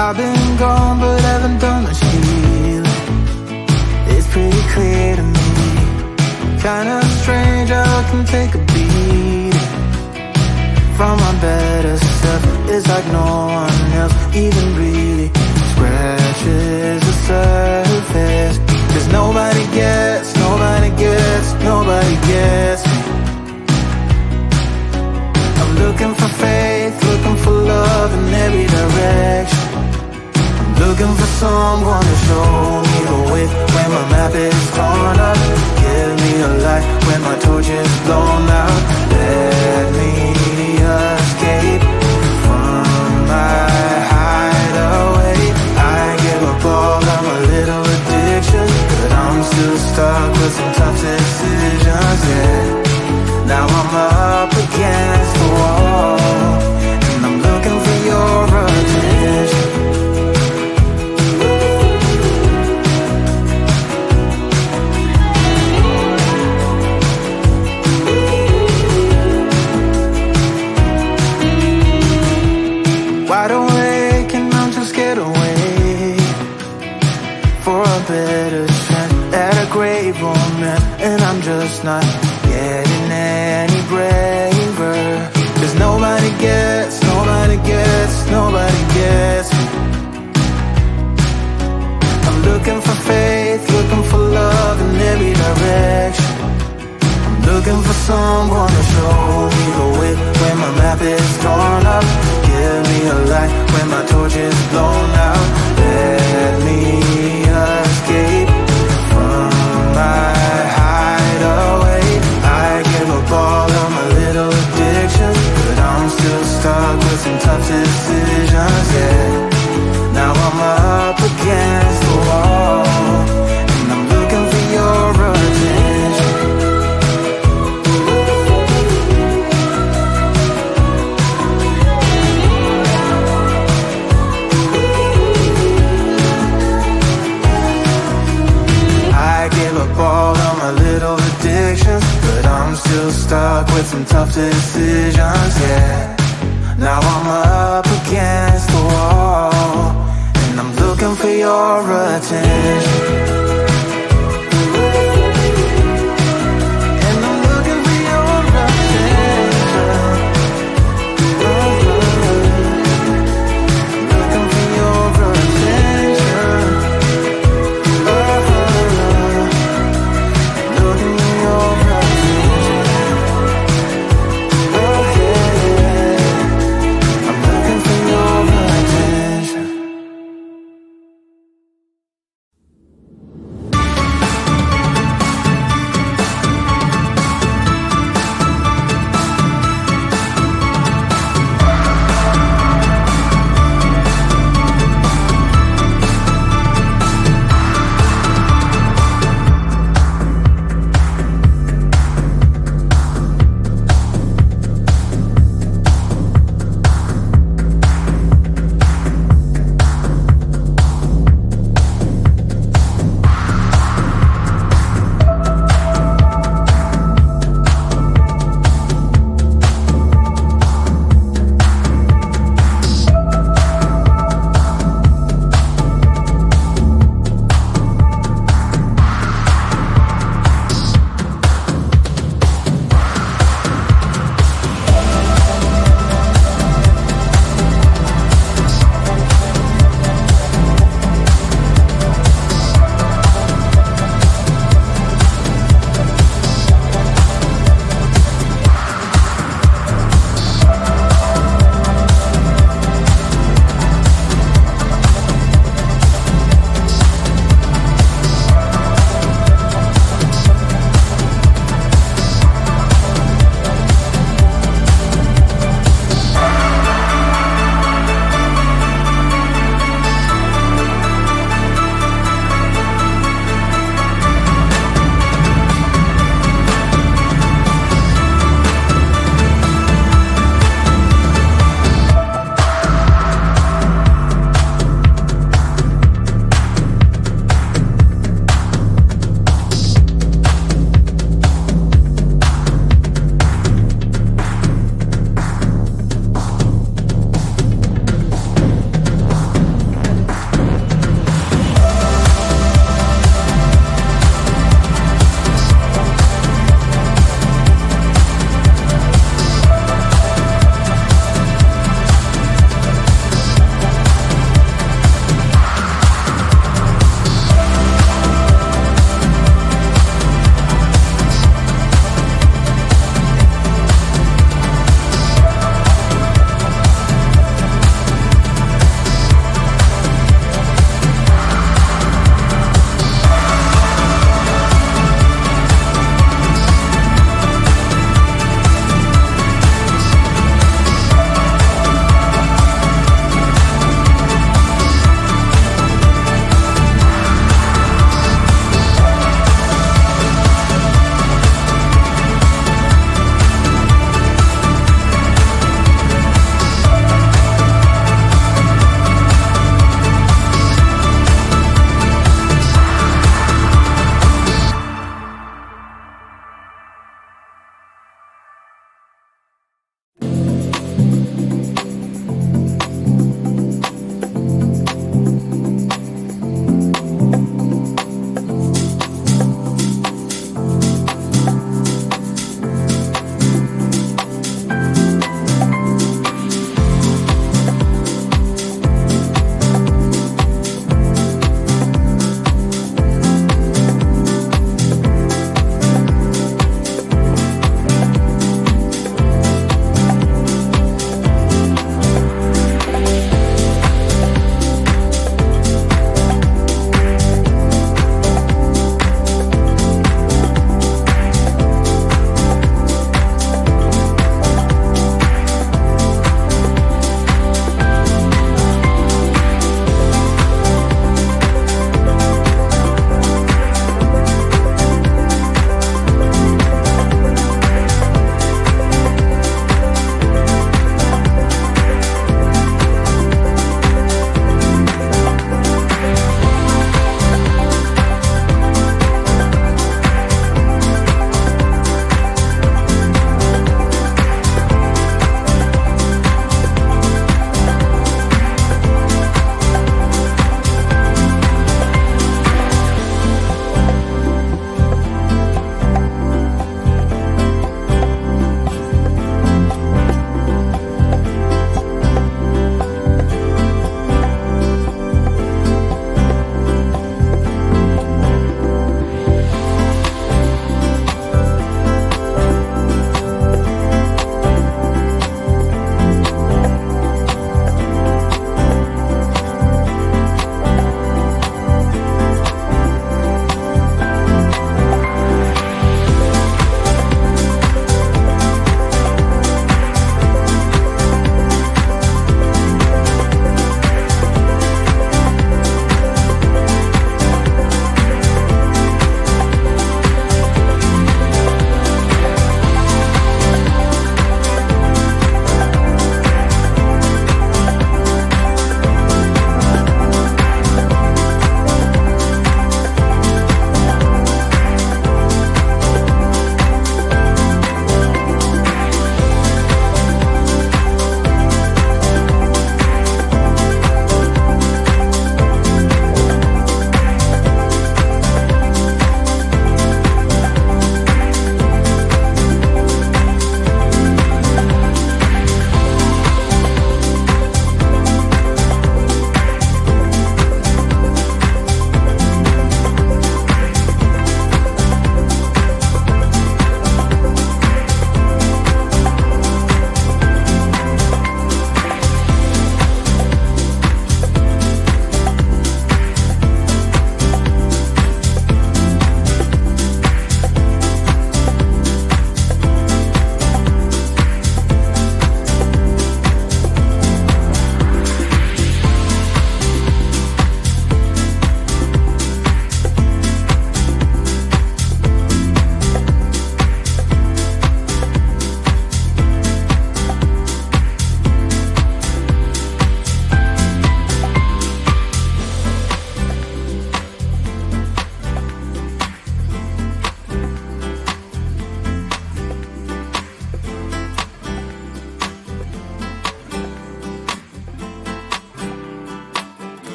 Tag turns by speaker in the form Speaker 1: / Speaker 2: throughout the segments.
Speaker 1: I've been gone but haven't done much healing. It's pretty clear to me. Kinda strange how I can take a beat from my better self. It's like no one else even really scratches the surface. 'Cause nobody gets me. I'm looking for faith, looking for love in every direction. I'm looking for someone to show me the way when my map is torn up. Give me a light when my torch is blown out. Let me escape from my hideaway. I give up all of my little addictions, but I'm still stuck with some tough decisions, yeah. Now I'm up against the wall, and I'm looking for your attention. Wide awake and I'm too scared away for a better chance at a great romance, and I'm just not getting any braver. 'Cause nobody gets me. I'm looking for faith, looking for love in every direction. I'm looking for someone to show me the way when my map is torn up. Give me a light when my torch is blown out. Let me escape from my hideaway. I give up all of my little addictions, but I'm still stuck with some tough decisions, yeah. Now I'm up against the wall, and I'm looking for your attention. I give up all of my little addictions, but I'm still stuck with some tough decisions, yeah. Now I'm up against the wall, and I'm looking for your attention. And I'm looking for your attention. Looking for your attention. Looking for your attention.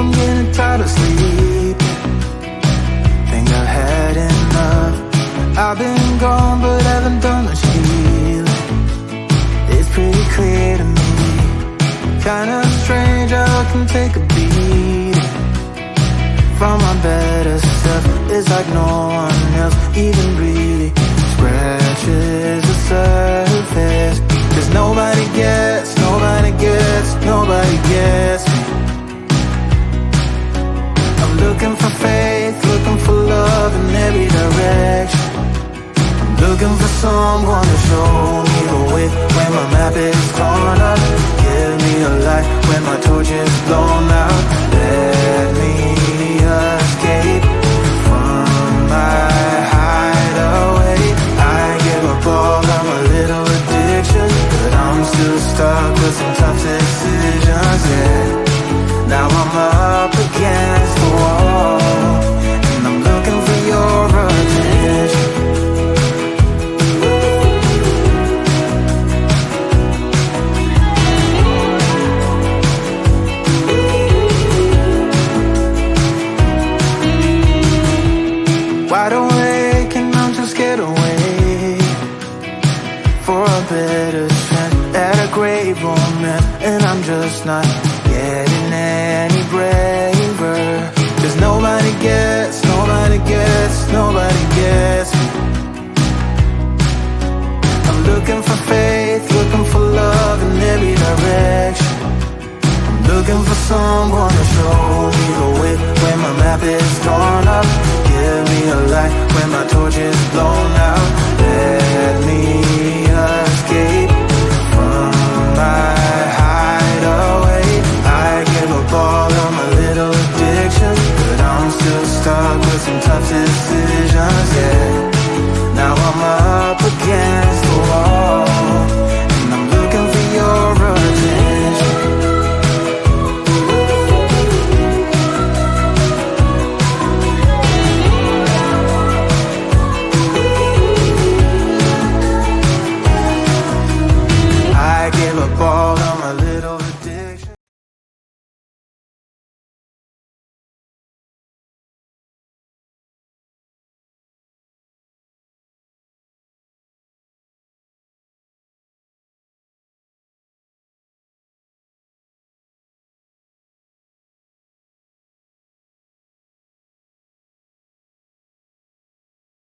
Speaker 1: I'm getting tired of sleep. Think I've had enough. I've been gone but haven't done much healing. It's pretty clear to me, kinda strange how I can take a beating from my better self. It's like no one else even really scratches the surface. 'Cause nobody gets me. I'm looking for faith, looking for love in every direction. I'm looking for someone to show me the way when my map is torn up. Give me a light when my torch is blown out. Let me escape from my hideaway. I give up all of my little addictions, but I'm still stuck with some tough decisions, yeah. Now I'm up against the wall, and I'm looking for your attention. Wide awake and I'm just scared away for a better chance at a great romance, and I'm just not getting any braver. 'Cause nobody gets me. I'm looking for faith, looking for love in every direction. I'm looking for someone to show me the way when my map is torn up. Give me a light when